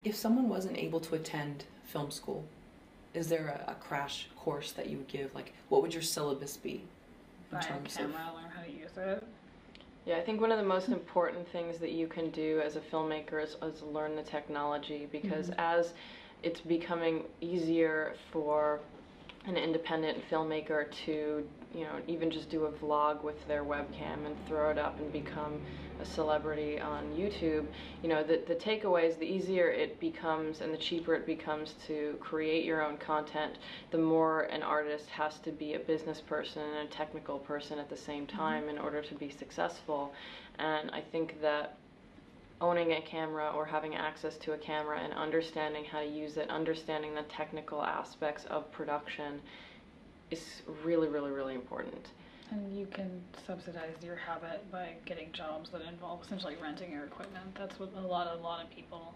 If someone wasn't able to attend film school, is there a crash course that you would give? Like, what would your syllabus be in Buy a terms camera, learn how to use it. Yeah, I think one of the most important things that you can do as a filmmaker is learn the technology, because as it's becoming easier for an independent filmmaker to, even just do a vlog with their webcam and throw it up and become a celebrity on YouTube, the takeaways, the easier it becomes and the cheaper it becomes to create your own content, the more an artist has to be a business person and a technical person at the same time in order to be successful. And I think that owning a camera or having access to a camera and understanding how to use it, understanding the technical aspects of production is really, really, really important. And you can subsidize your habit by getting jobs that involve essentially renting your equipment. That's what a lot of people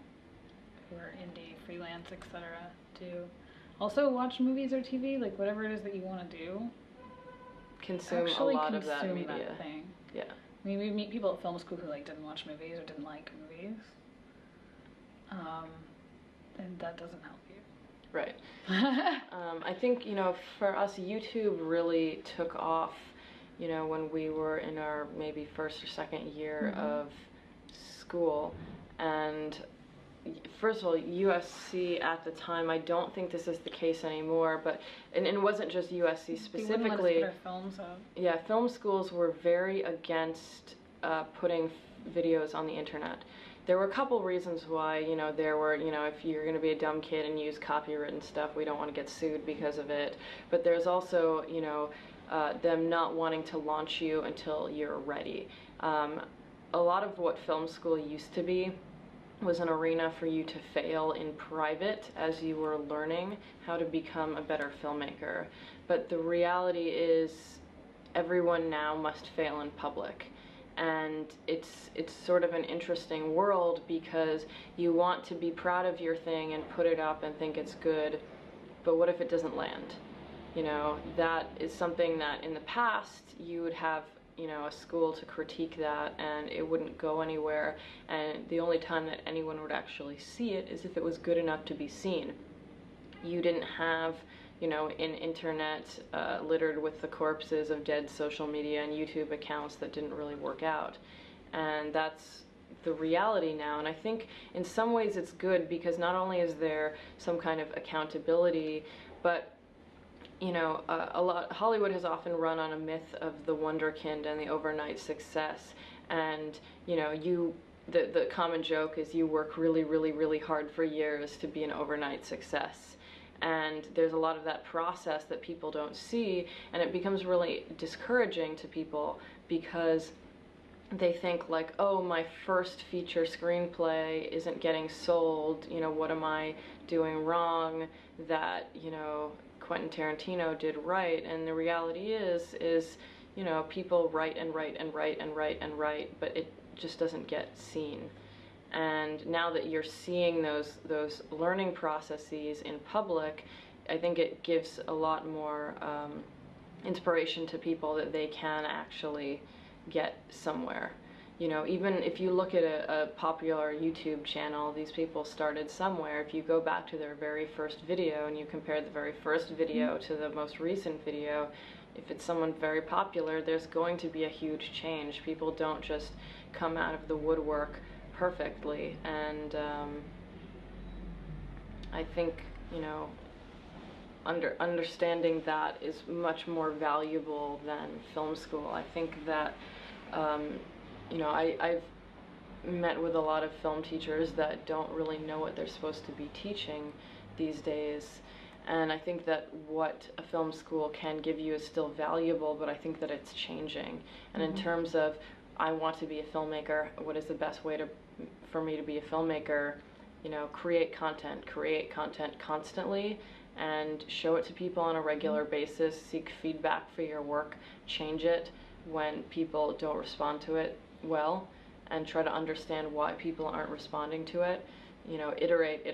who are indie, freelance, etc. do. Also watch movies or TV, like whatever it is that you want to do. Consume Actually a lot of that consume media. that thing. Yeah. I mean, we meet people at film school who didn't watch movies or didn't like movies. And that doesn't help you. Right. I think, for us, YouTube really took off, when we were in our maybe first or second year of school. And first of all, USC at the time, I don't think this is the case anymore, but, and it wasn't just USC specifically. They wouldn't let us put our films up. Yeah, film schools were very against putting videos on the internet. There were a couple reasons why, there were, if you're going to be a dumb kid and use copywritten stuff, we don't want to get sued because of it. But there's also, them not wanting to launch you until you're ready. A lot of what film school used to be was an arena for you to fail in private as you were learning how to become a better filmmaker. But the reality is everyone now must fail in public. And it's sort of an interesting world because you want to be proud of your thing and put it up and think it's good, but what if it doesn't land? That is something that in the past you would have a school to critique that and it wouldn't go anywhere, and the only time that anyone would actually see it is if it was good enough to be seen. You didn't have an internet littered with the corpses of dead social media and YouTube accounts that didn't really work out. And that's the reality now. And I think in some ways it's good because not only is there some kind of accountability, but Hollywood has often run on a myth of the wonderkind and the overnight success. And the common joke is you work really, really, really hard for years to be an overnight success. And there's a lot of that process that people don't see, and it becomes really discouraging to people because they think like, oh, my first feature screenplay isn't getting sold, what am I doing wrong that, Quentin Tarantino did right? And the reality is, people write and write and write and write and write, but it just doesn't get seen. And now that you're seeing those learning processes in public, I think it gives a lot more inspiration to people that they can actually get somewhere. Even if you look at a popular YouTube channel, these people started somewhere. If you go back to their very first video and you compare the very first video to the most recent video, if it's someone very popular, there's going to be a huge change. People don't just come out of the woodwork perfectly, and I think understanding that is much more valuable than film school. I think that I've met with a lot of film teachers that don't really know what they're supposed to be teaching these days, and I think that what a film school can give you is still valuable, but I think that it's changing. And in terms of I want to be a filmmaker, what is the best way for me to be a filmmaker? Create content constantly and show it to people on a regular basis, seek feedback for your work, change it when people don't respond to it well, and try to understand why people aren't responding to it. Iterate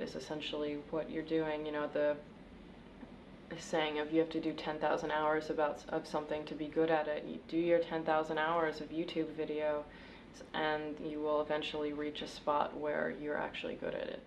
is essentially what you're doing. The saying of you have to do 10,000 hours of something to be good at it. You do your 10,000 hours of YouTube video, and you will eventually reach a spot where you're actually good at it.